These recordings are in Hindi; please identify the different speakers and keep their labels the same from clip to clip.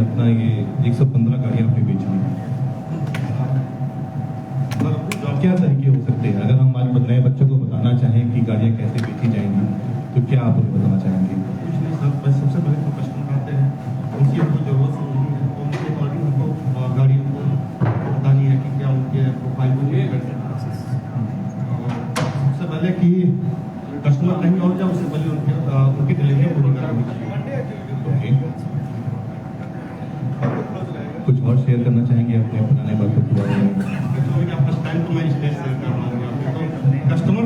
Speaker 1: अपना ये 115 गाड़ियाँ आपने बेची हैं, क्या तरीके हो सकते हैं? अगर हम आज नए बच्चों को बताना चाहें कि गाड़ियाँ कैसे बेची जाएंगी तो क्या आप उन्हें बताना चाहेंगे?
Speaker 2: कुछ नहीं सर, बस सबसे पहले तो कस्टमर आते हैं, उनकी हमको जरूरत नहीं है, तो उनके अकॉर्डिंग हमको गाड़ियों को बतानी है कि क्या उनके प्रोफाइल में क्या करते हैं। सबसे पहले कि कस्टमर कहीं और जाए उससे पहले उनकी डिलीवरी पूरी करनी चाहिए।
Speaker 1: कुछ और शेयर करना चाहेंगे अपने पुराने बातों के बारे में?
Speaker 2: फर्स्ट टाइम तो मैं स्टेज शेयर कर रहा हूँ, तो कस्टमर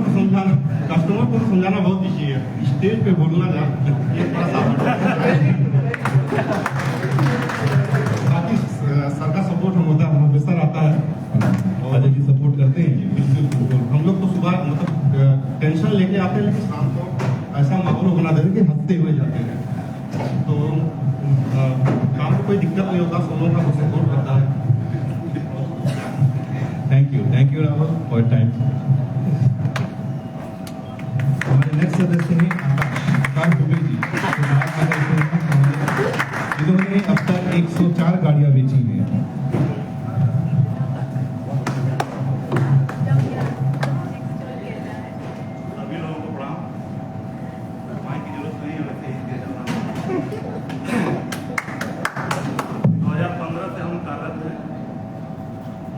Speaker 2: को समझाना बहुत ईजी है, स्टेज पे बोलना ये थोड़ा सा बाकी सर का सपोर्ट हमेशा रहता है
Speaker 1: और जी सपोर्ट करते हैं।
Speaker 2: बिल्कुल, हम लोग तो सुबह मतलब टेंशन लेके आते हैं, लेकिन शाम को ऐसा माहौल बना देते हैं कि हंसते हुए जाते हैं, तो काम को कोई दिक्कत नहीं होता, सब लोग का सपोर्ट करता है।
Speaker 1: Thank you Rahul for time. हमारे नेक्स्ट सदस्य हैं आकाश दुबे जी, जिन्होंने अब तक 104 गाड़ियां बेची हैं।
Speaker 2: सभी लोगों को प्रणाम, माइक की जरूरत नहीं है, वैसे ही दे जाना। 2015 से हम कार्यरत हैं,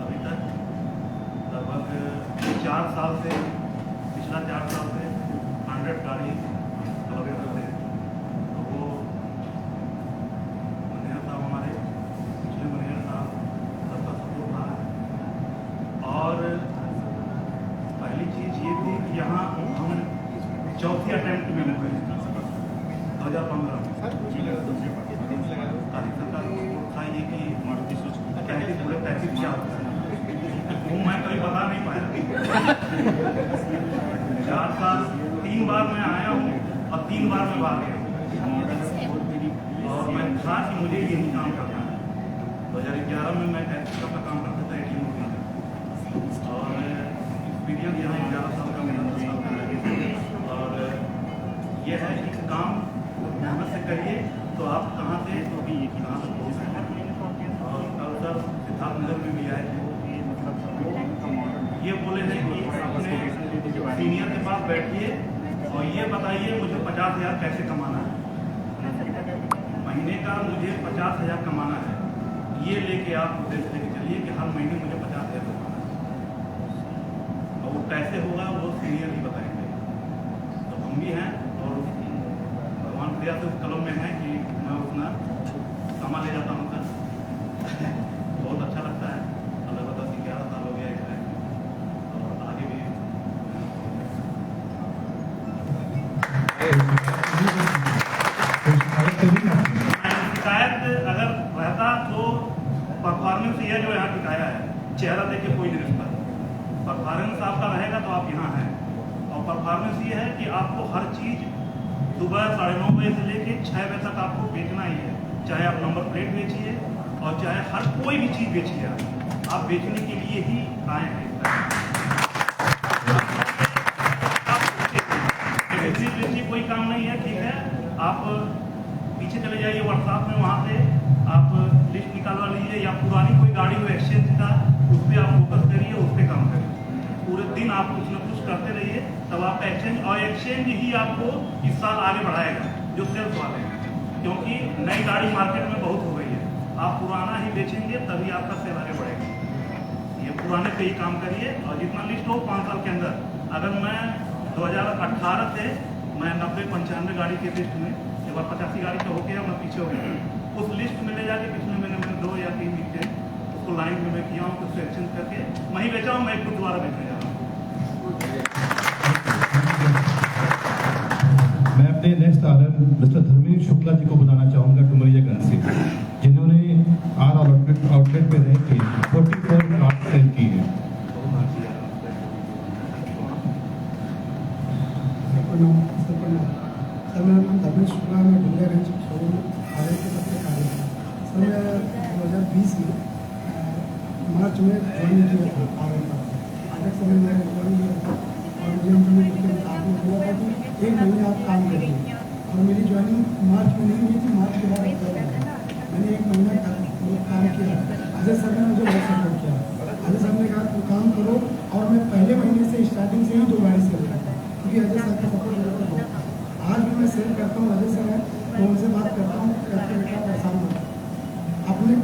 Speaker 2: अभी तक लगभग 4 साल से, पिछला 4 साल से 100 गाड़ी कवर करते हैं। तो वो मैनेजर साहब हमारे, पिछले मैनेजर साहब सबका सपोर्ट रहा है। और पहली चीज़ ये थी कि यहाँ हम चौथी अटेम्प्ट में हो गए 2015 में। सरकार था ये कि मारुति सुजुकी 35 क्या होता है, वो मैं कभी बता नहीं पाया। 4 साल 3 बार मैं आया हूँ और 3 बार मैं भाग गया, और मैं था कि मुझे यही काम करना है। 2011 में मैं टैक्सी का काम करता था ATM में, और एक्सपीरियंस यहाँ 11 साल का मेरा 10 साल का लगे। और ये है कि काम मेहनत से करिए तो आप कहाँ से तो भी कहाँ से पहुँच सकते हैं। और कल सर सिद्धार्थ नगर में भी आए थे, ये बोले थे कि अपने सीनियर के पास बैठिए और ये बताइए मुझे 50,000 कैसे कमाना है, महीने का मुझे 50,000 कमाना है। ये लेके आप उद्देश्य लेके चलिए कि हर महीने मुझे 50,000 कमाना है, और वो कैसे होगा वो सीनियर ही बताएंगे। तो हम भी हैं, और भगवान दया से उस कलम में है कि मैं उतना कमा ले जाता हूँ सर। बहुत अच्छा लगता है, अलग 11 साल हो गया इसमें, और आगे भी शिकायत अगर रहता तो परफॉर्मेंस ये जो यहाँ दिखाया है, चेहरा देख के कोई नहीं रिश्ता। परफॉर्मेंस आपका रहेगा तो आप यहाँ हैं, और परफॉर्मेंस ये है कि आपको हर चीज़ सुबह 9:30 बजे से लेके 6 बजे तक आपको बेचना ही है, चाहे आप नंबर प्लेट बेचिए और चाहे हर कोई भी चीज़ बेचिए, आप बेचने के लिए ही आए हैं। बेची कोई काम नहीं है, ठीक है, आप पीछे चले जाइए व्हाट्सएप में, वहाँ से आप लिस्ट निकालवा लीजिए, या पुरानी कोई गाड़ी हो एक्सचेंज का, उस पर आप फोकस करिए, उस पर काम करिए। पूरे दिन आप कुछ न कुछ करते रहिए, तब आपका एक्सचेंज, और एक्सचेंज ही आपको इस साल आगे बढ़ाएगा, जो सेल्स वाले हैं, क्योंकि नई गाड़ी मार्केट में बहुत हो गई है। आप पुराना ही बेचेंगे तभी आपका सेल आगे बढ़ेगा। ये पुराने पे ही काम करिए, और जितना लिस्ट हो 5 साल के अंदर, अगर मैं 2018 से मैं 90-95 गाड़ी के लिस्ट में, एक बार 85 गाड़ी का हो गया, मैं पीछे हो गया, उस लिस्ट में ले जाके पिछले महीने में 2 या 3 वीक थे, उसको लाइन में मैं किया हूँ, कुछ एक्सचेंज करके वहीं बेचा हूँ, मैं एक दोबारा बेचने जा रहा हूँ।
Speaker 1: मैं अपने next order mister Dharmesh Shukla ji को बताना चाहूँगा डुमरियागंज से, जिन्होंने आर आउटलेट पे रह के 44 कार सेल की है।
Speaker 3: सर मेरा नाम धर्मेश शुक्ला है, मैं डुमरियागंज शोरूम आगे के सबसे कार्य है। सर मैं 2020 में मार्च में ज्वाइन किया था आगे समय मैं ज्वाइन किया था, और मुझे उन्होंने बोला था कि 1 महीने आप काम करेंगे, और मेरी ज्वाइनिंग मार्च में नहीं हुई थी, मार्च के बाद मैंने 1 महीना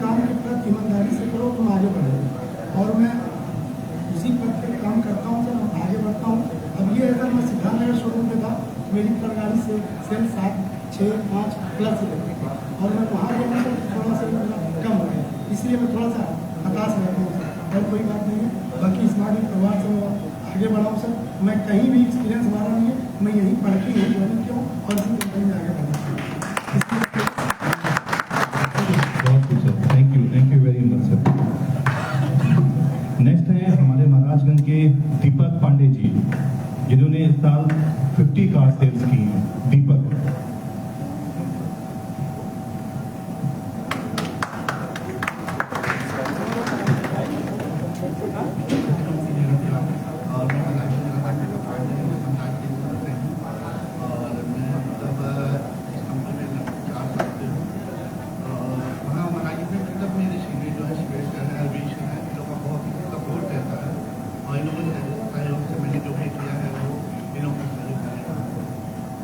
Speaker 3: काम के प्रति ईमानदारी से करो, तुम आगे बढ़ोगे। और मैं उसी पद पे काम करता हूँ सर, आगे बढ़ता हूँ। अब ये अगर मैं सिद्धार्थनगर शोरूम पे था, मेरी पर गाड़ी से सेल 7, 6, 5 प्लस है, और मैं वहाँ गया तो थोड़ा सा कम हो गया, इसलिए मैं थोड़ा सा हताश रहता हूँ सर। और कोई बात नहीं है, बाकी स्मार्ट परिवार से मैं आगे बढ़ाऊँ सर। मैं कहीं भी एक्सपीरियंस हमारा नहीं है, मैं यहीं पढ़ के यहीं ज्वाइन किया हूँ और इसी कंपनी में आगे बढ़ना चाहिए।
Speaker 1: बहुत कुछ sir, thank you very much sir. Next है हमारे महाराजगंज के दीपक पांडे जी, जिन्होंने इस साल 50 कार सेल्स की हैं। दीपक,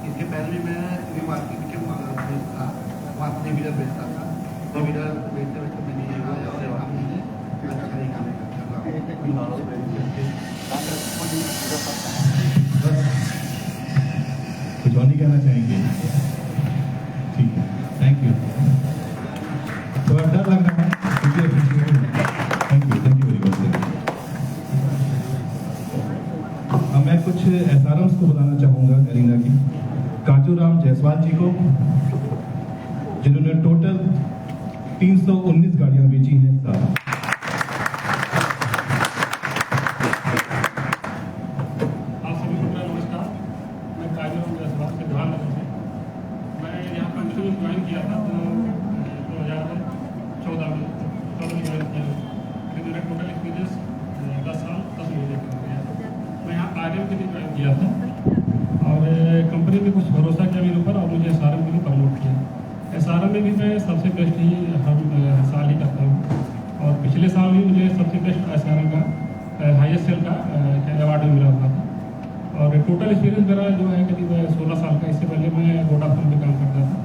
Speaker 4: इसके पहले भी मैं मार्केट के था, वहाँ थ्री व्हीलर बेचता था। थ्री व्हीलर बेचते बेचते मैंने ये आया और काम मैंने अच्छा ही काम कर रहा हूँ।
Speaker 1: कुछ और नहीं कहना चाहेंगे? ठीक है, थैंक यू। थोड़ा डर लग रहा है, thank you very much sir. अब मैं कुछ SRMs को बताना चाहूँगा एरिना की। काजूराम जायसवाल जी को, जिन्होंने टोटल 319 गाड़ियां बेची हैं इस साल।
Speaker 5: आप सभी को मेरा नमस्कार। मैं काजूराम जायसवाल से ध्यान से मैं यहाँ कंपनी में ज्वाइन किया था 2014 में ज्वाइन किया। लेकिन मेरा टोटल एक्सपीरियंस 10 साल 10 महीने का हो गया। मैं यहाँ RM के लिए ज्वाइन किया था और कंपनी ने कुछ भरोसा किया मेरे ऊपर और मुझे SRM के लिए प्रमोट किया। SRM में भी मैं सबसे बेस्ट ही हर साल ही करता हूँ और पिछले साल भी मुझे सबसे बेस्ट SRM का हाईएस्ट सेल का अवार्ड मिला हुआ था। और टोटल एक्सपीरियंस मेरा जो है करीब 16 साल का। इससे पहले मैं वोडाफोन पे काम करता था,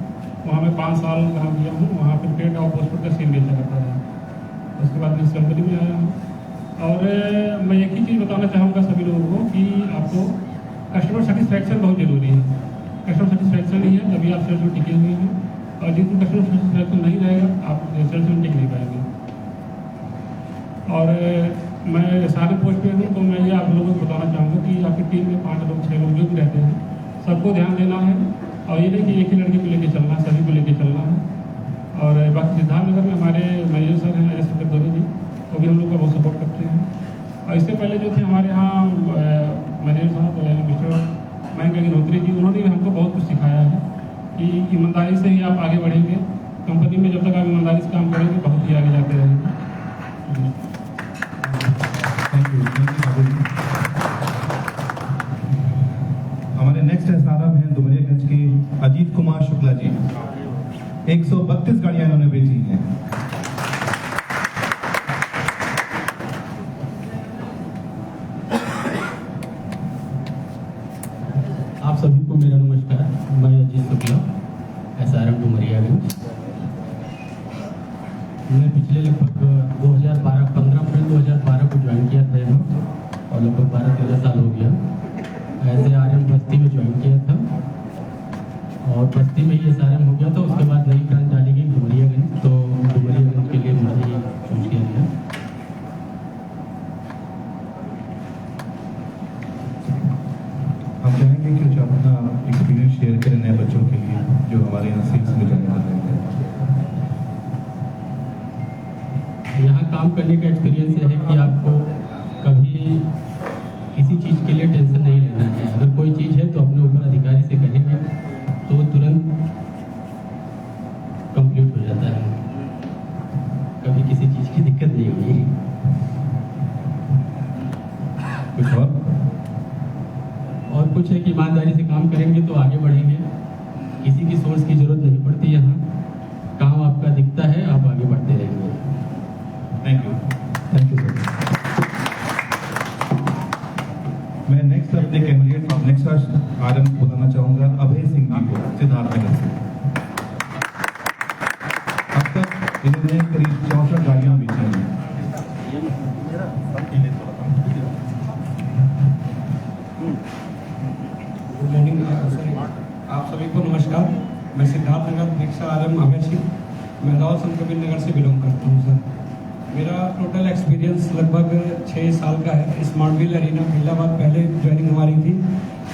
Speaker 5: वहाँ मैं 5 साल काम किया हूँ। वहाँ पर पेड और पोस्टपेड का सिम बेचा करता था। उसके बाद मैं इस कंपनी में आया हूँ और मैं एक ही चीज़ बताना चाहूँगा सभी लोगों को कि आपको कस्टमर सेटिस्फैक्शन बहुत जरूरी है। कस्टमर सेटिस्फैक्शन ही है तभी आप सेल्स में टिके हुए हैं, और जिस दिन कस्टमर सेटिस्फैक्शन नहीं रहेगा आप सेल्स में टिक नहीं पाएंगे। और मैं सारे पोस्ट पे हूँ तो मैं ये आप लोगों को बताना चाहूँगा कि आपकी टीम में 5 लोग 6 लोग जो भी रहते हैं सबको ध्यान देना है, और ये नहीं कि एक ही लड़के को लेकर चलना है, सभी को लेकर चलना है। और बाकी सिद्धार्थनगर में हमारे मैनेजर सर हैं एस धोनी जी, वो भी हम लोग का बहुत सपोर्ट करते हैं। और इससे पहले जो थे हमारे यहाँ मैनेजर साहब मिस्टर मयंक अग्निहोत्री जी, उन्होंने भी हमको बहुत कुछ सिखाया है कि ईमानदारी से ही आप आगे बढ़ेंगे। कंपनी में जब तक आप ईमानदारी से काम करेंगे बहुत ही आगे जाते रहेंगे।
Speaker 1: थैंक यू हमारे नेक्स्ट SRM हैं डुमरियागंज के अजीत कुमार शुक्ला जी। 132 गाड़ियां इन्होंने बेची हैं।
Speaker 6: आप सभी को मेरा नमस्कार। मैं अजीत शुक्ला, SRM डुमरियागंज। मैं पिछले लगभग 15 अप्रैल 2012 को ज्वाइन किया था यहाँ, और लगभग 12-13 साल हो गया। ऐसे RM बस्ती में ज्वाइन किया था और बस्ती में ही SRM हो गया था। उसके बाद नई ब्रांच डाली गई डुमरियागंज, तो डुमरियागंज के लिए मुझे ही चूज किया गया।
Speaker 1: हम चाहेंगे कि जो अपना एक्सपीरियंस शेयर करें नए बच्चों के लिए जो हमारे यहाँ सेल्स में ज्वाइन कर रहे हैं।
Speaker 6: यहाँ काम करने का एक्सपीरियंस ये है कि आपको कभी किसी चीज़ के लिए टेंशन नहीं लेना है। अगर कोई चीज़ है तो अपने ऊपर अधिकारी से कहेंगे तो तुरंत कंप्लीट हो जाता है। कभी किसी चीज़ की दिक्कत नहीं होगी।
Speaker 1: कुछ
Speaker 6: और कुछ है कि ईमानदारी से काम करेंगे तो आगे बढ़ेंगे। किसी की सोर्स की जरूरत नहीं पड़ती। यहाँ काम आपका दिखता है, आप आगे बढ़ते रहेंगे।
Speaker 1: Thank you sir. मैं नेक्स्ट अपने कैंडिडेट नेक्स्ट RM को बताना चाहूँगा अभय सिंह जी को, सिद्धार्थनगर से। अब तक इन्होंने करीब 64 गाड़ियां बेची हैं।
Speaker 7: गुड मॉर्निंग आप सभी को नमस्कार। मैं सिद्धार्थ नगर नेक्सा आलम आमिर सिंह, मैं राव संत कबीर नगर से बिलोंग करता हूँ सर। मेरा टोटल एक्सपीरियंस लगभग 6 साल का है। स्मार्ट व्हील एरिना फरीदाबाद पहले ज्वाइनिंग हमारी थी,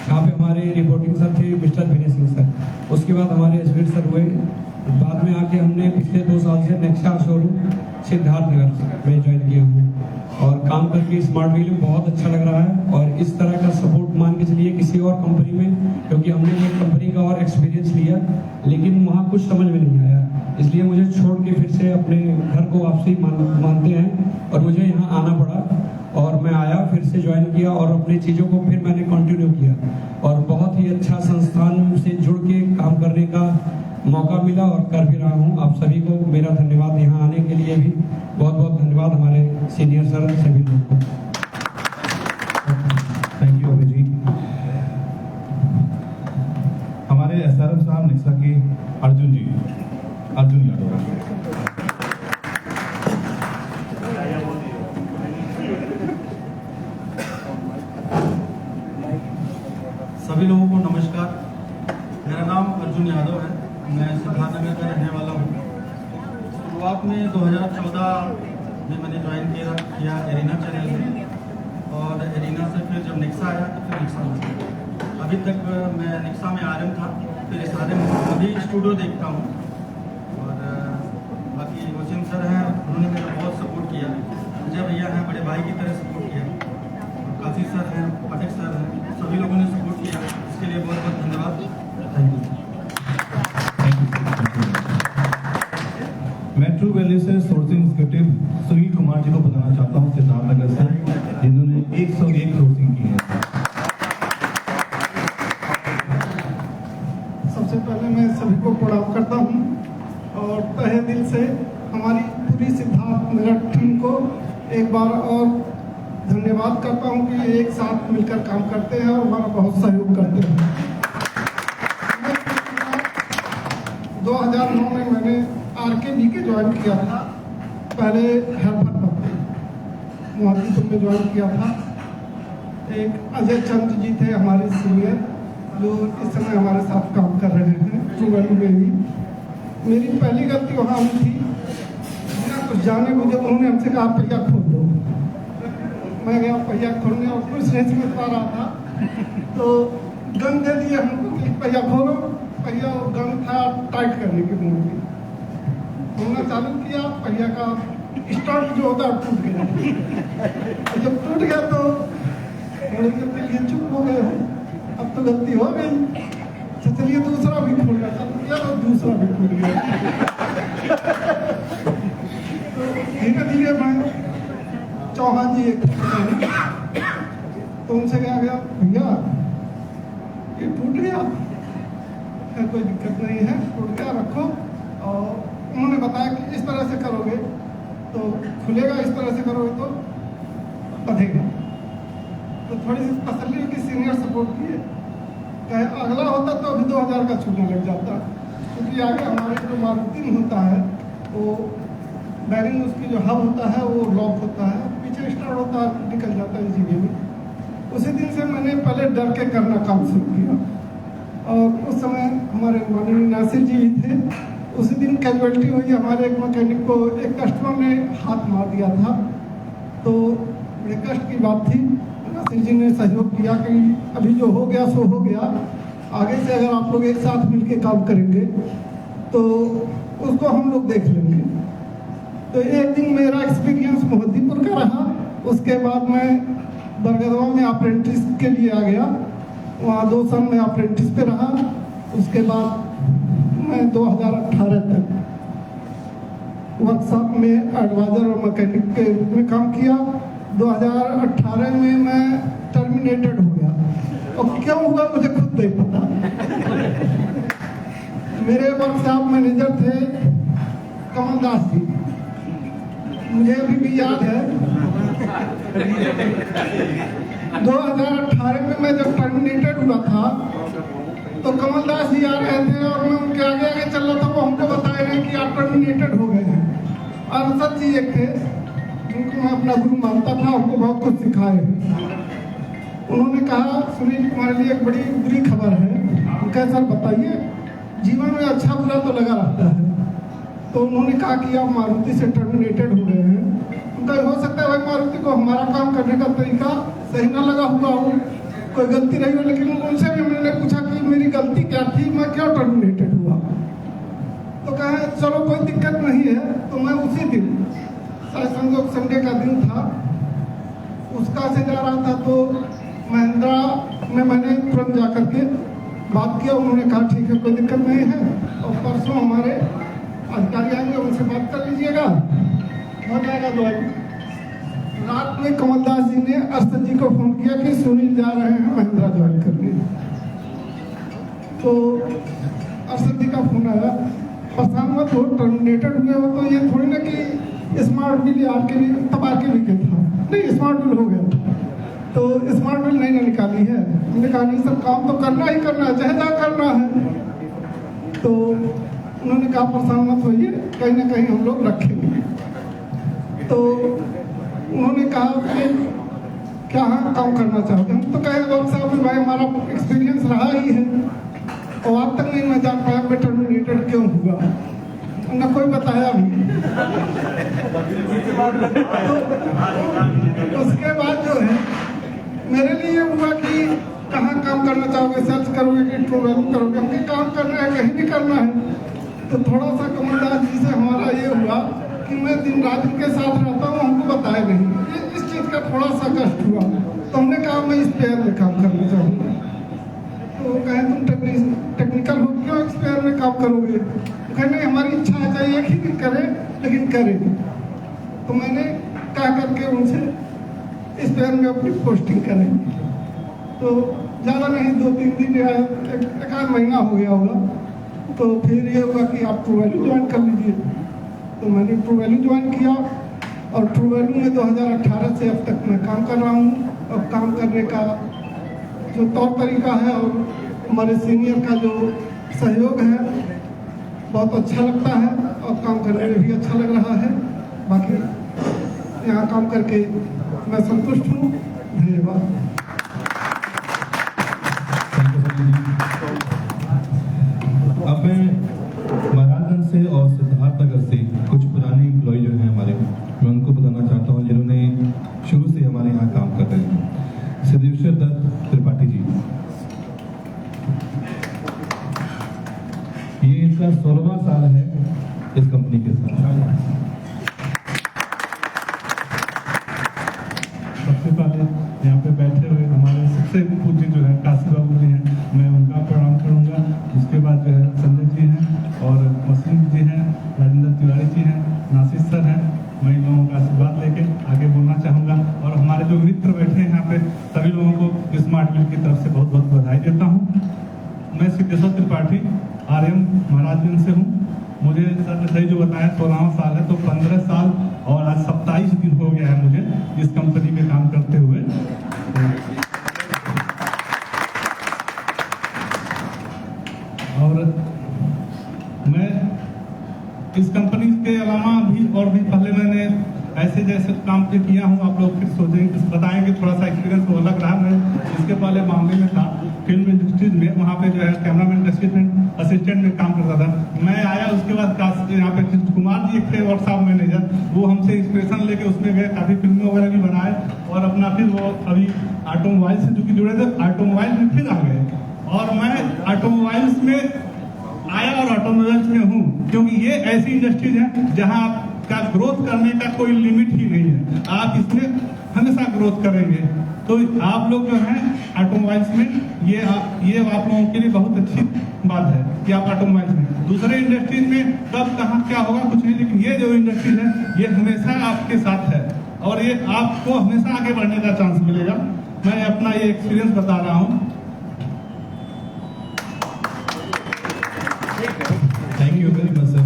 Speaker 7: जहाँ पे हमारे रिपोर्टिंग सर थे मिस्टर विनय सिंह सर। उसके बाद हमारे एसपीड सर हुए। बाद में आके हमने पिछले 2 साल से नेक्सा शोरूम सिद्धार्थ नगर में ज्वाइन किया हूँ और काम करके स्मार्ट व्हील में बहुत अच्छा लग रहा है। और इस तरह का सपोर्ट मान के चलिए किसी और कंपनी में, क्योंकि हमने एक कंपनी का और एक्सपीरियंस लिया लेकिन वहाँ कुछ समझ में नहीं आया, इसलिए मुझे छोड़ के फिर से अपने घर को वापसी मानते हैं और मुझे यहाँ आना पड़ा। और मैं आया, फिर से ज्वाइन किया और अपनी चीज़ों को फिर मैंने कंटिन्यू किया और बहुत ही अच्छा संस्थान से जुड़ के काम करने का मौका मिला और कर भी रहा हूँ। आप सभी को मेरा धन्यवाद, यहाँ आने के लिए भी बहुत बहुत धन्यवाद हमारे सीनियर सर सभी लोगों को।
Speaker 1: थैंक यू अभय जी। हमारे एसआरएफ साहब नेक्सा के अर्जुन यादव।
Speaker 8: सभी लोगों को नमस्कार। मेरा नाम अर्जुन यादव है, मैं सिद्धार्थनगर का रहने वाला हूँ। शुरुआत में 2014 में मैंने ज्वाइन किया एरिना चैनल में और एरिना से फिर जब नेक्सा आया तो फिर नेक्सा में। अभी तक मैं नेक्सा में आरएम था, फिर इस आरएम अभी स्टूडियो देखता हूँ। और बाकी वसीम सर हैं, उन्होंने मेरा बहुत सपोर्ट किया। अजय भैया हैं, बड़े भाई की तरह सपोर्ट किया। और काफी सर हैं, पटेक सर हैं, सभी लोगों ने सपोर्ट किया। इसके लिए बहुत बहुत धन्यवाद। Thank you.
Speaker 1: मैं ट्रू वैल्यू से सोर्सिंग एग्जीक्यूटिव सुनील कुमार जी को बताना चाहता हूँ सिद्धार्थनगर से, जिन्होंने 101 सोर्सिंग की है।
Speaker 3: सबसे पहले मैं सभी को प्रणाम करता हूँ और तहे दिल से हमारी पूरी सिद्धार्थ नगर टीम को एक बार और धन्यवाद करता हूँ कि एक साथ मिलकर काम करते हैं और हमारा बहुत सहयोग करते हैं। 2009 में मैंने आरकेबी के ज्वाइन किया था, पहले हेल्पर पर मोहब्बतपुर में ज्वाइन किया था। एक अजय चंद्र जी थे हमारे सीनियर, जो इस समय हमारे साथ काम कर रहे हैं ट्रू वैल्यू में भी। मेरी पहली गलती वहाँ हुई थी, बिना कुछ जाने मुझे उन्होंने हमसे कहा पहिया खोल दो। मैं गया पहिया खोलने और कुछ नहीं समझ पा रहा था, तो गन दे दिए हमको कि पहिया खोलो। पहिया और गन था टाइट करने के मूड में, खोलना चालू किया। पहिया का स्टार्ट जो होता है टूट गया। जब टूट गया तो लिए चुप हो गए, अब तो गलती हो गई, चलिए दूसरा भी खोलना चालू किया तो दूसरा भी टूट गया। तो धीरे धीरे मैं चौहान जी एक तो उनसे कहा गया भैया ये टूट गया, कोई दिक्कत नहीं है, टूट गया रखो। और उन्होंने बताया कि इस तरह से करोगे तो खुलेगा, इस तरह से करोगे तो बधेगा। तो थोड़ी सी तसल्ली की सीनियर सपोर्ट किए, कहे अगला होता तो अभी 2000 का छूटने लग जाता, क्योंकि आगे हमारे जो मारुति होता है वो बैरिंग, उसकी जो हब होता है वो लॉक होता है, पीछे स्टार्ट होता है, निकल जाता है इसी में। उसी दिन से मैंने पहले डर के करना काम शुरू किया और उस समय हमारे माननीय नासिर जी थे। उसी दिन कैजुअलिटी हुई, हमारे एक मैकेनिक को एक कस्टमर ने हाथ मार दिया था, तो बड़े कष्ट की बात थी। नासिर जी ने सहयोग किया कि अभी जो हो गया सो हो गया, आगे से अगर आप लोग एक साथ मिलके काम करेंगे तो उसको हम लोग देख लेंगे। तो एक दिन मेरा एक्सपीरियंस मोहद्दीपुर का रहा। उसके बाद मैं बरगदवा में अप्रेंटिस के लिए आ गया, वहाँ 2 साल में अप्रेंटिस पे रहा। उसके बाद मैं 2018 तक वर्कशॉप में एडवाइजर और मैकेनिक के रूप में काम किया। 2018 में मैं टर्मिनेटेड हो गया और क्यों हुआ मुझे खुद नहीं पता। मेरे वर्कशॉप मैनेजर थे कमल दास जी, मुझे अभी भी याद है 2018 में मैं जब टर्मिनेटेड हुआ था तो कमल दास जी आ रहे थे और मैं उनके आगे आगे चल रहा था, वो हमको बताए रहे कि आप टर्मिनेटेड हो गए हैं। पार्षद जी एक थे जिनको मैं अपना गुरु मानता था, उनको बहुत कुछ सिखाए हैं। उन्होंने कहा सुनील तुम्हारे लिए एक बड़ी बुरी खबर है। उनका सर बताइए, जीवन में अच्छा बुरा तो लगा रहता है। तो उन्होंने कहा कि आप मारुति से टर्मिनेटेड हो गए हैं। उनका हो सकता है भाई मारुति को हमारा काम करने का तरीका सही ना लगा हुआ हो, कोई गलती रही हो, लेकिन उनसे भी मैंने पूछा कि मेरी गलती क्या थी, मैं क्यों टर्मिनेटेड हुआ। तो कहा चलो कोई दिक्कत नहीं है। तो मैं उसी दिन शायद संयोग संडे का दिन था, उसका से जा रहा था, तो महिंद्रा में मैंने तुरंत जा करके बात किया। उन्होंने कहा ठीक है कोई दिक्कत नहीं है, और परसों हमारे अधिकारी आएंगे, उनसे बात कर लीजिएगा, हो जाएगा ज्वाइन। रात में कमलदास जी ने अर्षद जी को फोन किया कि सुनील जा रहे हैं महिंद्रा ज्वाइन करने। तो अर्षद जी का फोन आया, परेशान मत हो, टर्मिनेटेड हुए हो तो ये थोड़ी ना कि स्मार्ट बिल आके भी तब आके भी था, नहीं स्मार्ट बिल हो गया, तो स्मार्ट बिल नहीं ना निकाली है। हमने कहा नहीं सर, काम तो करना ही करना है, चाहे करना है। तो उन्होंने कहा परेशान मत होइए, कहीं ना कहीं हम लोग रखेंगे। तो उन्होंने कहा कि क्या हाँ काम करना चाहते हैं। तो कहे डॉक्टर साहब भाई हमारा एक्सपीरियंस रहा ही है, और आज तक नहीं मैं जान पाया मैं टर्मिनेटेड क्यों हुआ, ना कोई बताया भी। तो उसके बाद जो है मेरे लिए हुआ कि कहाँ काम करना चाहोगे, सर्च करोगे कि ट्रू वैल्यू करोगे, हमको काम करना है, कहीं भी करना है। तो थोड़ा सा कमलदास जी से हमारा ये हुआ कि मैं दिन रात उनके साथ रहता हूँ, हमको बताया नहीं, इस चीज़ का थोड़ा सा कष्ट हुआ। तो हमने कहा मैं इस पेयर में काम करना चाहूँगा। तो कहे तुम टेक्निकल हो क्यों इस पेयर में काम करोगे। तो कहने हमारी इच्छा है चाहिए एक ही दिन करें, लेकिन करें। तो मैंने कह करके उनसे इस पेयर में अपनी पोस्टिंग करेंगे। तो ज़्यादा नहीं 2-3 दिन या एक आध महीना हो गया होगा। तो फिर ये हुआ कि आप ट्रू वैल्यू ज्वाइन कर लीजिए। तो मैंने ट्रू वैल्यू ज्वाइन किया, और ट्रू वैल्यू में 2018 से अब तक मैं काम कर रहा हूँ। और काम करने का जो तौर तरीका है और हमारे सीनियर का जो सहयोग है बहुत अच्छा लगता है, और काम करने में भी अच्छा लग रहा है। बाकी यहाँ काम करके मैं संतुष्ट हूँ। धन्यवाद।
Speaker 1: अब मैं महाराजगंज से और सिद्धार्थनगर से कुछ पुराने एम्प्लॉय जो हैं हमारे, मैं उनको बताना चाहता हूँ जिन्होंने शुरू से हमारे यहाँ काम कर रहे हैं। सिद्धेश्वर दत्त त्रिपाठी जी, ये इनका 16वां साल है इस कंपनी के साथ।
Speaker 5: सबसे पहले यहाँ पे बैठे हुए हमारे सबसे पूज्य जो है काशी बाबू जी हैं, मैं उनका प्रणाम करूँगा। उसके बाद जो है संजय जी हैं, और मसीम जी हैं, राजेंद्र तिवारी जी हैं, नासिर सर हैं। मैं इन लोगों का आशीर्वाद लेके आगे बोलना चाहूँगा। और हमारे जो मित्र बैठे हैं यहाँ पे, सभी लोगों को स्मार्ट बिल की तरफ से बहुत बहुत बधाई देता हूँ। मैं सिद्धेश्वर त्रिपाठी RM महाराजगंज से हूँ। मुझे सर ने सही जो बताया 16वां साल है, तो 15 साल और आज 27 दिन हो गया है मुझे इस कंपनी में काम करते हुए। और मैं इस कंपनी के अलावा भी और भी पहले मैंने ऐसे जैसे काम पे किया हूँ। आप लोग फिर सोचेंगे बताएंगे, थोड़ा सा एक्सपीरियंस वो अलग रहा। मैं इसके पहले मामले में था फिल्म इंडस्ट्रीज में, वहाँ पे जो है कैमरामैन असिस्टेंट में काम करता था। मैं आया उसके बाद यहाँ पे कुमार जी एक थे वर्कशॉप मैनेजर, वो हमसे इंस्पिरेशन लेके उसमें गए, काफ़ी फिल्में वगैरह भी बनाए, और अपना फिर वो अभी ऑटोमोबाइल से जो कि जुड़े थे, ऑटोमोबाइल में फिर आ गए। और मैं ऑटोमोबाइल्स में आया और ऑटोमोबाइल्स में हूँ, क्योंकि ये ऐसी इंडस्ट्रीज है जहाँ आपका ग्रोथ करने का कोई लिमिट ही नहीं है, आप इसमें हमेशा ग्रोथ करेंगे। तो आप लोग जो हैं ऑटोमोबाइल्स में, ये आप लोगों के लिए बहुत अच्छी बात है कि आप ऑटोमोबाइल्स में। दूसरे इंडस्ट्रीज में कब कहाँ क्या होगा कुछ नहीं, लेकिन ये जो इंडस्ट्रीज है ये हमेशा आपके साथ है, और ये आपको हमेशा आगे बढ़ने का चांस मिलेगा। मैं अपना ये एक्सपीरियंस बता रहा हूँ।
Speaker 1: Thank you very much sir.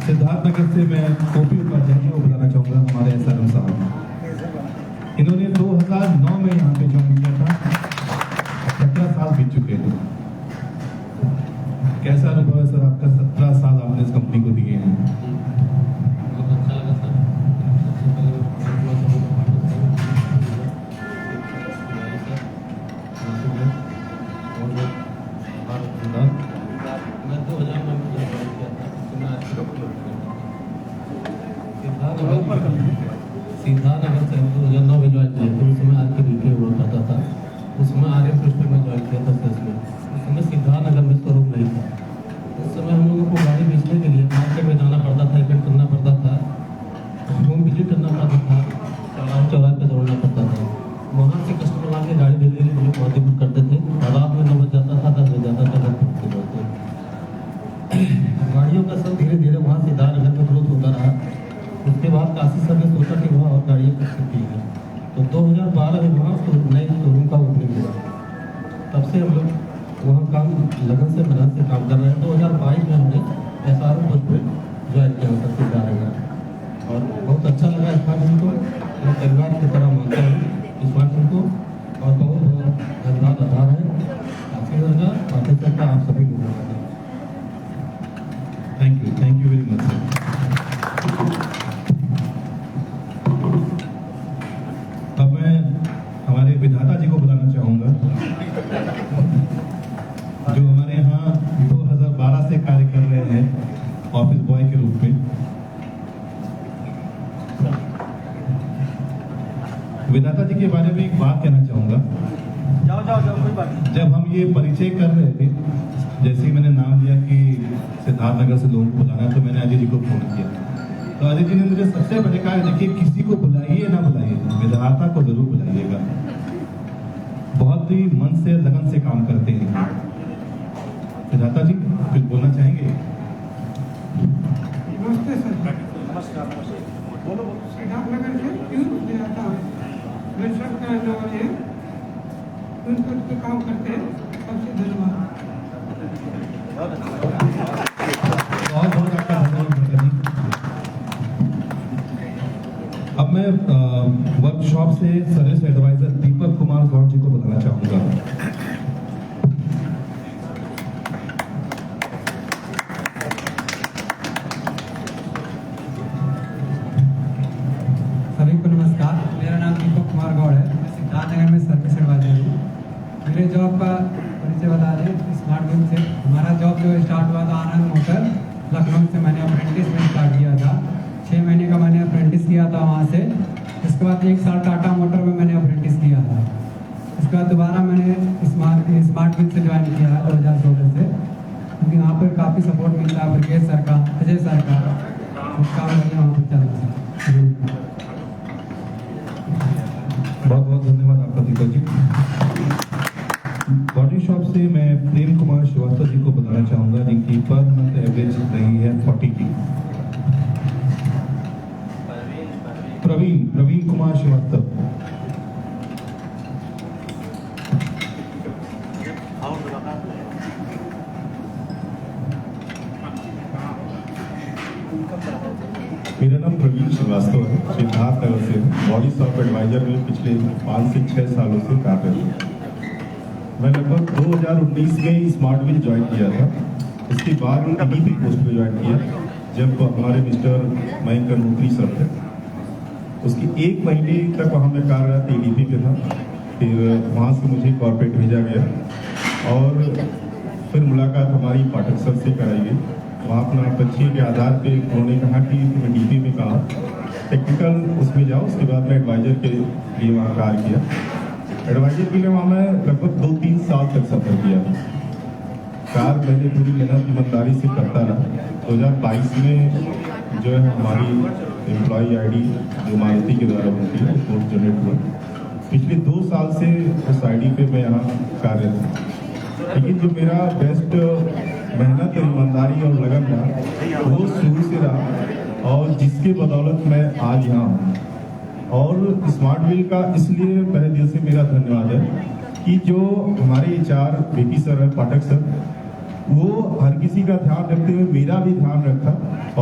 Speaker 1: Siddharthnagar से मैं ओपी उपाध्याय को बताना चाहूँगा, हमारे SRM साहब। इन्होंने 2009 में यहाँ पे ज्वाइन किया था, 17 साल बीत चुके थे। कैसा अनुभव है सर आपका? 17 साल आपने इस कंपनी को दिए हैं।
Speaker 6: सिद्धार्थनगर से 2009 में ज्वाइन किया था। उस समय आज के वीके हुआ करता था। उस समय आर्यन कृष्ण में ज्वाइन किया था सेल्स में। उस समय सिद्धार्थनगर में शोरूम नहीं था। उस समय हम लोगों को गाड़ी बेचने के लिए मार्केट में जाना पड़ता था, इवेंट करना पड़ता था, होम विजिट करना पड़ता था, चौराहे पे दौड़ना पड़ता था। वहाँ से कस्टमर आके गाड़ी देने के लिए मुझे बहुत बुक करते थे। रात में 9 बज जाता था, 10 बज जाता था, घर पहुँचते पहुँचते। गाड़ियों का सब धीरे धीरे वहाँ सिद्धार्थनगर में ग्रोथ होता रहा। उसके बाद काशी सर ने सोचा कि वहाँ और गाड़ियाँ कर सकती है, तो 2012 में वहाँ नए शोरूम का ओपनिंग हुआ। तब से हम लोग वहाँ काम लगन से मेहनत से काम कर रहे हैं। 2022 में हमने SRO पोस्ट पे ज्वाइन किया था सिद्धार्थनगर, और बहुत अच्छा लगा स्मार्ट को। मैं परिवार की तरह मानता हूँ स्मार्ट को, और बहुत बहुत धन्यवाद आभार है काफी लगा पाठक का आप सभी लोगों का।
Speaker 1: Thank you very much sir. अब मैं हमारे विधाता जी को बुलाना चाहूंगा, जो हमारे यहाँ 2012 से कार्य कर रहे हैं ऑफिस बॉय के रूप में। विधाता जी के बारे में एक बात कहना चाहूंगा।
Speaker 8: जाओ कोई बात नहीं।
Speaker 1: जब हम ये परिचय कर रहे थे, जैसे ही मैंने नाम लिया कि सिद्धार्थनगर से लोगों को बुलाना, तो मैंने अजय जी को फोन किया। तो अजय जी ने मुझे सबसे पहले कहा, देखिए किसी को बुलाइए ना बुलाइए, विधाता को जरूर बुलाइएगा। बहुत ही मन से लगन से काम करते हैं विधाता जी। कुछ बोलना चाहेंगे?
Speaker 3: नमस्ते सर। नमस्कार। बोलो। सिद्धार्थनगर से क्यों मैं आता हूँ, मेरे साथ रहने वाले हैं, उनको काम करते हैं। सबसे धन्यवाद।
Speaker 1: बहुत बहुत आपका धन्यवाद भैया जी। अब मैं वर्कशॉप से सर्विस एडवाइजर दीपक कुमार गौड़ जी को बताना चाहूंगा।
Speaker 7: सभी को नमस्कार। मेरा नाम दीपक कुमार गौड़ है। मैं सिद्धार्थनगर में सर्विस एडवाइजर हूँ। मेरे जॉब का परिचय बता दें, स्मार्ट विल से हमारा जॉब जो स्टार्ट हुआ था आनंद मोटर लखनऊ से। मैंने अप्रेंटिस में स्टार्ट किया था। 6 महीने का मैंने अप्रेंटिस किया था वहाँ से। इसके बाद 1 साल टाटा मोटर में मैंने अप्रेंटिस किया था। इसके बाद दोबारा मैंने स्मार्ट विल से ज्वाइन किया है 2016 से, क्योंकि वहाँ पर काफ़ी सपोर्ट मिलता है ब्रिगेड सर का, अजय सर का, काम बढ़िया वहाँ पर चल रहा है।
Speaker 1: बहुत बहुत धन्यवाद आपका दीपक जी। बॉडी शॉप से मैं प्रेम कुमार श्रीवास्तव जी को बताना चाहूंगा, जिनकी पर मंथ एवरेज रही है 40 की। प्रवीण कुमार श्रीवास्तव।
Speaker 9: मेरा नाम प्रवीण श्रीवास्तव है, सिद्धार्थनगर से बॉडी शॉप एडवाइजर में पिछले 5 से 6 सालों से कार्यरत हूँ। मैं लगभग 2019 में स्मार्ट विल ज्वाइन किया था। इसके बाद EDP पोस्ट पे ज्वाइन किया, जब हमारे मिस्टर मयंक अग्निहोत्री सर थे। उसकी 1 महीने तक वहाँ मैं कार्यरत EDP पे था। फिर वहाँ से मुझे कॉर्पोरेट भेजा गया, और फिर मुलाकात हमारी पाठक सर से कराई गई। वहाँ अपना परिचय के आधार पे उन्होंने कहा कि तुम्हें DP में कहा टेक्निकल उसमें जाओ। उसके बाद मैं एडवाइजर के लिए वहाँ कार्य किया। एडवाइजर के लिए वहाँ मैं लगभग 2-3 साल तक सफर किया। कार्य मैंने पूरी मेहनत ईमानदारी से करता रहा। 2022 में जो है हमारी एम्प्लॉई ID जो मारुति के द्वारा होती है पोस्ट जनरेट हुआ। पिछले 2 साल से उस ID पे मैं यहाँ कार्यरत हूँ। लेकिन जो मेरा बेस्ट मेहनत और ईमानदारी और लगन था, वो शुरू से रहा, और जिसके बदौलत मैं आज यहाँ हूँ। और स्मार्ट विल का इसलिए तहे दिल से मेरा धन्यवाद है कि जो हमारे HR बेकी सर है, पाठक सर, वो हर किसी का ध्यान रखते हुए मेरा भी ध्यान रखा,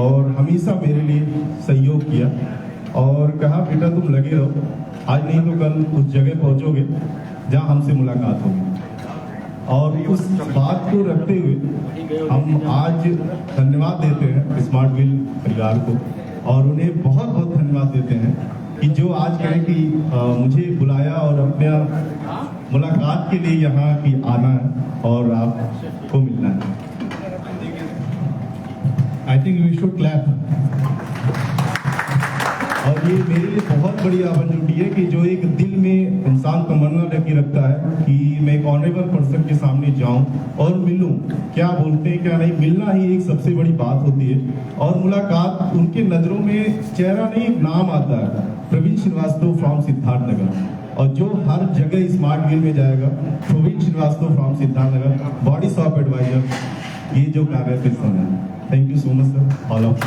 Speaker 9: और हमेशा मेरे लिए सहयोग किया, और कहा बेटा तुम लगे रहो, आज नहीं तो कल उस जगह पहुँचोगे जहाँ हमसे मुलाकात होगी। और उस बात को रखते हुए हम आज धन्यवाद देते हैं स्मार्ट विल परिवार को, और उन्हें बहुत बहुत धन्यवाद देते हैं कि जो आज कहें कि मुझे बुलाया और अपने मुलाकात के लिए यहाँ की आना है और आपको मिलना है।
Speaker 1: I think we should clap.
Speaker 9: और ये मेरे लिए बहुत बड़ी अपॉर्चुनिटी है कि जो एक दिल में इंसान तमन्ना लेके रखता है कि मैं एक ऑनरेबल पर्सन के सामने जाऊं और मिलूं, क्या बोलते हैं क्या नहीं, मिलना ही एक सबसे बड़ी बात होती है। और मुलाकात, उनके नज़रों में चेहरा नहीं एक नाम आता है, प्रवीण श्रीवास्तव फ्रॉम सिद्धार्थ नगर। और जो हर जगह स्मार्ट व्हील में जाएगा, Praveen Srivastava from Siddharth Nagar, body shop advisor, ये जो कार्य पर्सन है। Thank you so much sir, all of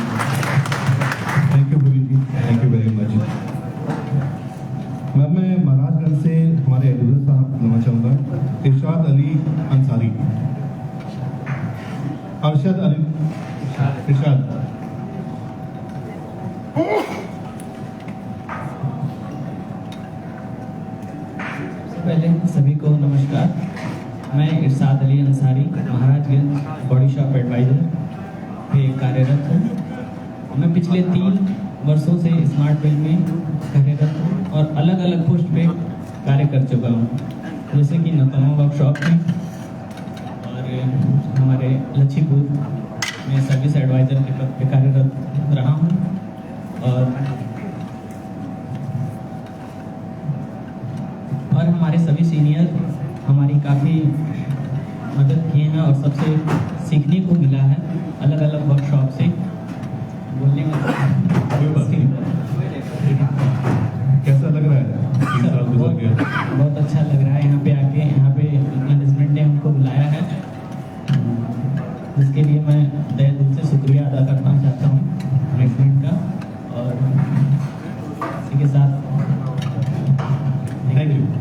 Speaker 1: thank you Praveen ji, thank you very much. Ma'am मैं महाराजगंज से हमारे एडिटर साहब नमस्कार चाहूँगा, इरशाद अली अंसारी, अरशद अली इरशाद।
Speaker 10: पहले सभी को नमस्कार। मैं Irshad Ali Ansari Maharajganj body shop advisor पे कार्यरत हूँ। मैं पिछले 3 वर्षों से स्मार्ट व्हील में कार्यरत हूँ और अलग अलग पोस्ट पे कार्य कर चुका हूँ, जैसे कि नौतमा वर्कशॉप में और हमारे लच्छीपुर में सर्विस एडवाइजर के पद पे कार्यरत रहा हूँ। और हमारे सभी सीनियर हमारी काफ़ी मदद किए हैं और सबसे सीखने को मिला है अलग अलग वर्कशॉप से। बोलने में
Speaker 1: कैसा लग रहा है 3 साल गुजर गया?
Speaker 10: बहुत अच्छा लग रहा है यहाँ पे आके। यहाँ पे मैनेजमेंट ने हमको बुलाया है, जिसके लिए मैं तहे दिल से शुक्रिया अदा करना चाहता हूँ मैनेजमेंट का। और इसी के साथ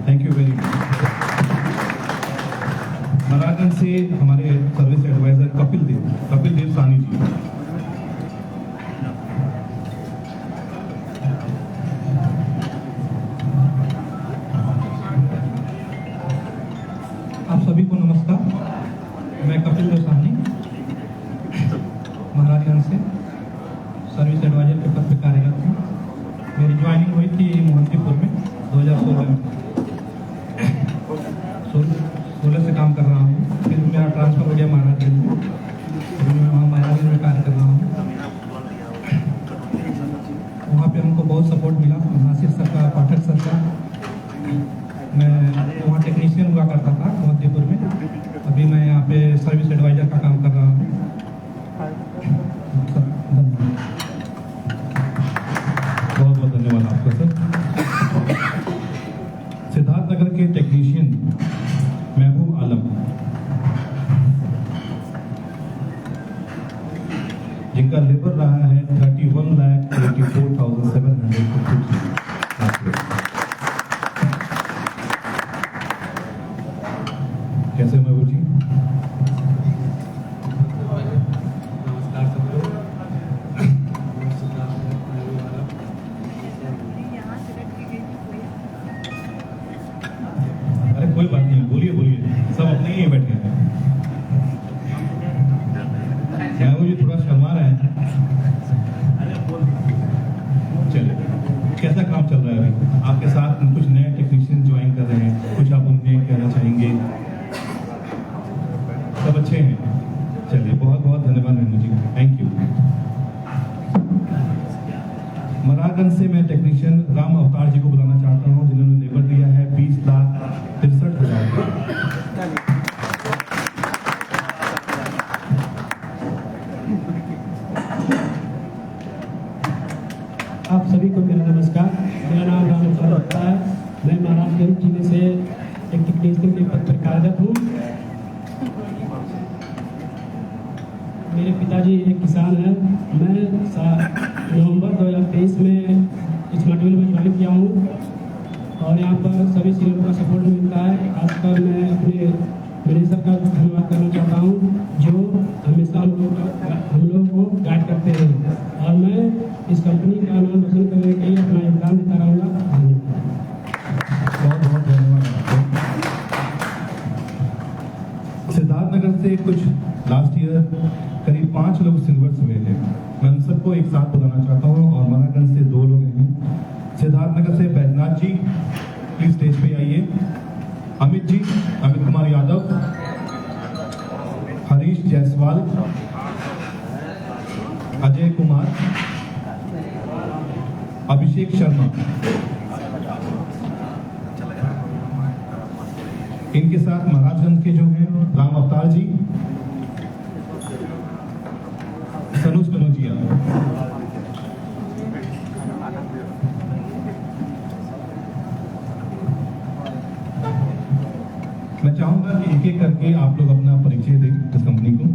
Speaker 1: thank you very much. Maharajganj से हमारे सर्विस एडवाइजर कपिल देव सानी जी।
Speaker 7: आप सभी को नमस्कार। मैं कपिल देव सानी महाराजगंज से सर्विस एडवाइजर के पद पर कार्यरत हूँ। मेरी ज्वाइनिंग हुई थी मोहंतीपुर में 2016 में। 16 से काम कर रहा हूँ, फिर मेरा ट्रांसफ़र हो गया महाराजगंज में। फिर मैं वहाँ महाराजगंज में कार्य कर रहा हूँ। वहाँ पे हमको बहुत सपोर्ट मिला, नासिर सर का, पाठक सर का। मैं वहाँ टेक्नीशियन हुआ करता था मोहंतीपुर में, अभी मैं यहाँ पे सर्विस एडवाइजर का काम कर रहा हूँ।
Speaker 1: बहुत बहुत धन्यवाद आपका सर। सिद्धार्थनगर के टेक्नीशियन महबूब आलम, जिनका लेबर रहा है 31,84,750। कैसे महबूब जी?
Speaker 6: नमस्कार सबको।
Speaker 1: अरे कोई बात नहीं, बोलिए सब अपने ही बैठे हैं। महबूब जी थोड़ा शर्मा रहे हैं। चलिए, कैसा काम चल रहा है अभी आपके साथ? कुछ नए टेक्नीशियन ज्वाइन कर रहे हैं, कुछ आप उन्हें कहना चाहेंगे? सब अच्छे हैं? चलिए, बहुत बहुत धन्यवाद महबूब जी, थैंक यू। महाराजगंज से मैं टेक्नीशियन राम अवतार जी को बुलाना चाहता हूँ, जिन्होंने लेबर दिया है 20,63,000।
Speaker 7: आप सभी को मेरा नमस्कार। मेरा नाम राम अवतार होता है। मैं महाराजगंज जिले से एक टेक्नीशियन के पद पर कार्यरत हूँ। मेरे पिताजी एक किसान हैं। मैं नवंबर 2023 में इस मॉड्यूल में ज्वाइन किया हूँ और यहाँ पर सभी सीनियर का सपोर्ट मिलता है। खासकर मैं अपने मैनेजर का धन्यवाद करना चाहता हूँ, जो हमेशा हम लोगों को गाइड करते हैं। और मैं इस कंपनी का नाम रोशन करने के लिए अपना योगदान देता रहूँगा।
Speaker 1: बहुत बहुत धन्यवाद आपको। सिद्धार्थनगर से कुछ लास्ट ईयर करीब 5 लोग सिल्वर्स हुए थे। मैं उन सबको एक साथ बुलाना चाहता हूँ और महाराजगंज से 2 लोग हैं। सिद्धार्थनगर से बैजनाथ जी, प्लीज स्टेज पे आइए। अमित जी, अमित कुमार यादव, हरीश जायसवाल, अजय कुमार, अभिषेक शर्मा। इनके साथ महाराजगंज के जो हैं राम अवतार जी, सनुज कनौजिया। मैं चाहूंगा कि एक एक करके आप लोग अपना परिचय दें इस कंपनी को।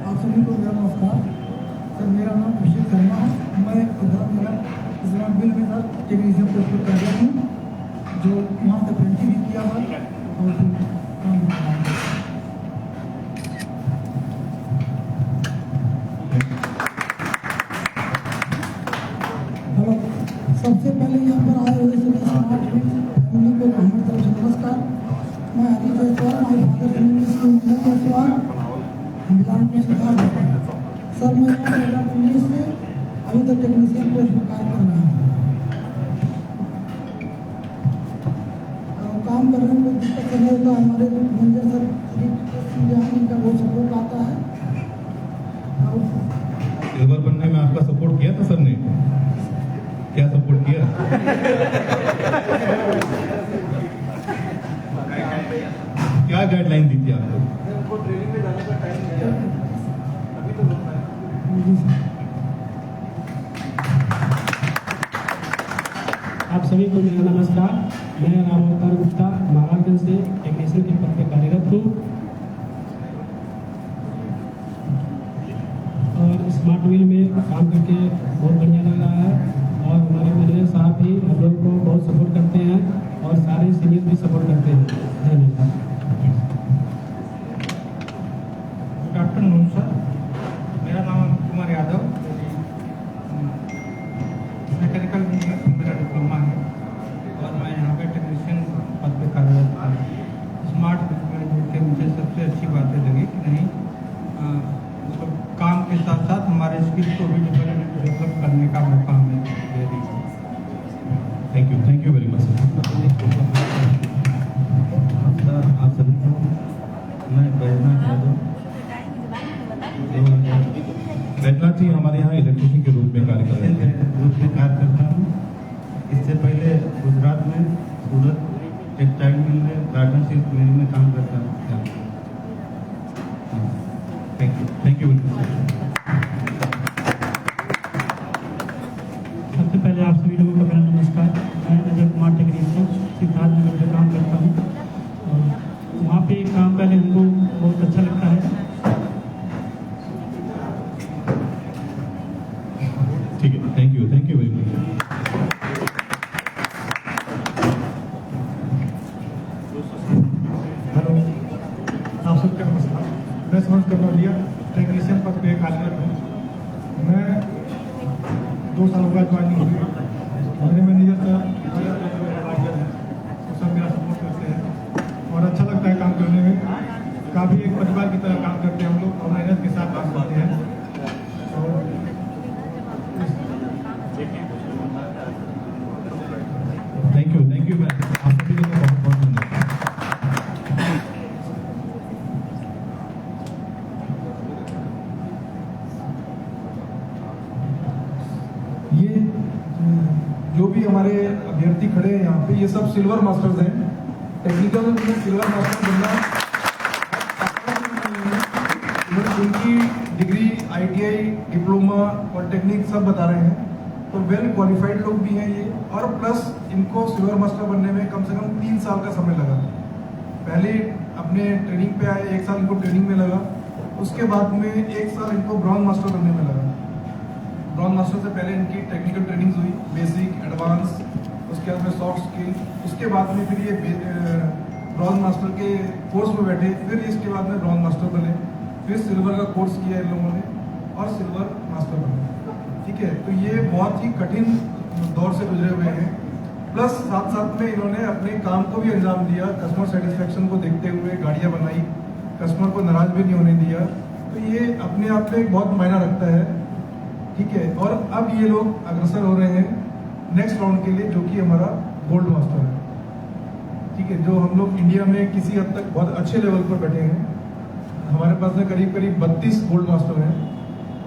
Speaker 3: आप सभी को मेरा नमस्कार सर। मेरा नाम अभिषेक शर्मा है। मैं इस्लाम बिल में सर टेक्नीशियन प्रस्तुत कर रहा हूँ, जो वहाँ से पेंटिंग भी किया है और काम भी किया है। हेलो, सबसे पहले यहाँ पर आए हुए सभी स्मार्ट फैमिली को हमारी तरफ से नमस्कार। मैं अभी जायसवाल, माई फादर जायसवाल मिलान में सुधार सर। मैं यहाँ 2019 से अभी तक टेक्नीशियन को कार्य कर रहा हूँ। काम करने में कोई दिक्कत नहीं होता। हमारे मैनेजर सर यहाँ इनका बहुत सपोर्ट आता है।
Speaker 1: सिल्वर बनने में आपका सपोर्ट किया था सर ने? क्या सपोर्ट किया? क्या गाइडलाइन दी थी आपको?
Speaker 4: ट्रेनिंग में जाने का टाइम दिया अभी तो होता है।
Speaker 6: आप सभी को मेरा नमस्कार। मैं राम अवतार गुप्ता महाराजगंज से टेक्नीशियन के पद पर कार्यरत हूँ और स्मार्ट व्हील में काम करके बहुत बढ़िया लग रहा है। और हमारे मैनेजर साहब भी हम लोग को बहुत सपोर्ट करते हैं और सारे सीनियर भी सपोर्ट करते हैं। धन्यवाद।
Speaker 8: Good afternoon sir. मेरा नाम अमित कुमार यादव, मैकेनिकल इंजीनियर से मेरा डिप्लोमा है और मैं यहाँ पे टेक्नीशियन पद पे कार्यरत हूँ। स्मार्ट मैनेजमेंट के मुझे सबसे अच्छी बातें लगी कि नहीं मतलब काम के साथ साथ हमारे स्किल को भी डेवलप करने का मौका हमें दे रही है।
Speaker 1: Thank you very much sir.
Speaker 8: आप सभी को मैं बैजनाथ यादव
Speaker 1: बैजनाथ जी हमारे यहाँ इलेक्ट्रिशियन के रूप में कार्य कर रहे थे।
Speaker 8: रूप में कार्य करता हूँ। इससे पहले गुजरात में सूरत टेक्सटाइल मिल में गार्डन सिल्क मिल में काम करता था।
Speaker 1: Thank you very much.
Speaker 5: सबसे पहले आप सभी लोगों को मेरा नमस्कार। मैं अजय कुमार टेक्नीशियन सिद्धार्थ नगर में काम करता हूँ और वहाँ पे काम पहले हमको बहुत अच्छा लगता है।
Speaker 1: ठीक है, thank you very much.
Speaker 3: Hello, आप सबको नमस्कार। मैं समझ कनौजिया टेक्नीशियन पद पे कार्यरत हूँ। मैं 2 साल बाद ज्वाइनिंग हुई। मेरे मैनेजर सब मेरा सपोर्ट करते हैं और अच्छा लगता है काम करने में। काफ़ी एक परिवार की तरह काम करते हैं हम लोग और मेहनत के साथ काम करते हैं। और
Speaker 1: थैंक यू मैं आप सभी लोगों का बहुत बहुत धन्यवाद।
Speaker 3: ये जो भी हमारे अभ्यर्थी खड़े हैं यहाँ पे, ये सब सिल्वर मास्टर्स हैं। टेक्निकल में सिल्वर मास्टर बनना उनकी डिग्री ITI, डिप्लोमा, पॉलिटेक्निक सब बता रहे हैं। तो वेल क्वालिफाइड लोग भी हैं ये, और प्लस इनको सिल्वर मास्टर बनने में कम से कम 3 साल का समय लगा। पहले अपने ट्रेनिंग पे आए, 1 साल इनको ट्रेनिंग में लगा। उसके बाद में 1 साल इनको ब्रॉन्ज मास्टर बनने में लगा। ब्रॉन्ज मास्टर से पहले इनकी टेक्निकल ट्रेनिंग हुई, बेसिक, एडवांस, उसके बाद में सॉफ्ट स्किल। उसके बाद में फिर ये ब्रॉन्ज मास्टर के कोर्स में बैठे, फिर इसके बाद में ब्रॉन्ज मास्टर बने, फिर सिल्वर का कोर्स किया इन लोगों ने और सिल्वर मास्टर बने। ठीक है, तो ये बहुत ही कठिन दौर से गुजरे हुए हैं। प्लस साथ साथ में इन्होंने अपने काम को भी अंजाम दिया, कस्टमर सेटिस्फेक्शन को देखते हुए गाड़ियाँ बनाई, कस्टमर को नाराज भी नहीं होने दिया। तो ये अपने आप में एक बहुत मायना रखता है। ठीक है, और अब ये लोग अग्रसर हो रहे हैं नेक्स्ट राउंड के लिए, जो कि हमारा गोल्ड मास्टर है। ठीक है, जो हम लोग इंडिया में किसी हद तक बहुत अच्छे लेवल पर बैठे हैं।
Speaker 11: हमारे पास में करीब करीब 32 गोल्ड मास्टर हैं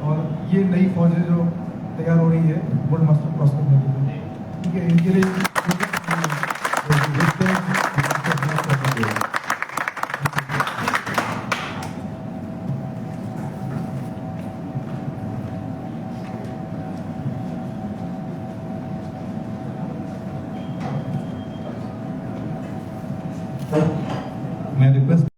Speaker 11: और ये नई फौज है जो तैयार हो रही है गोल्ड मास्टर क्रॉस करने के लिए। ठीक है, इनके लिए
Speaker 1: मैं रिक्वेस्ट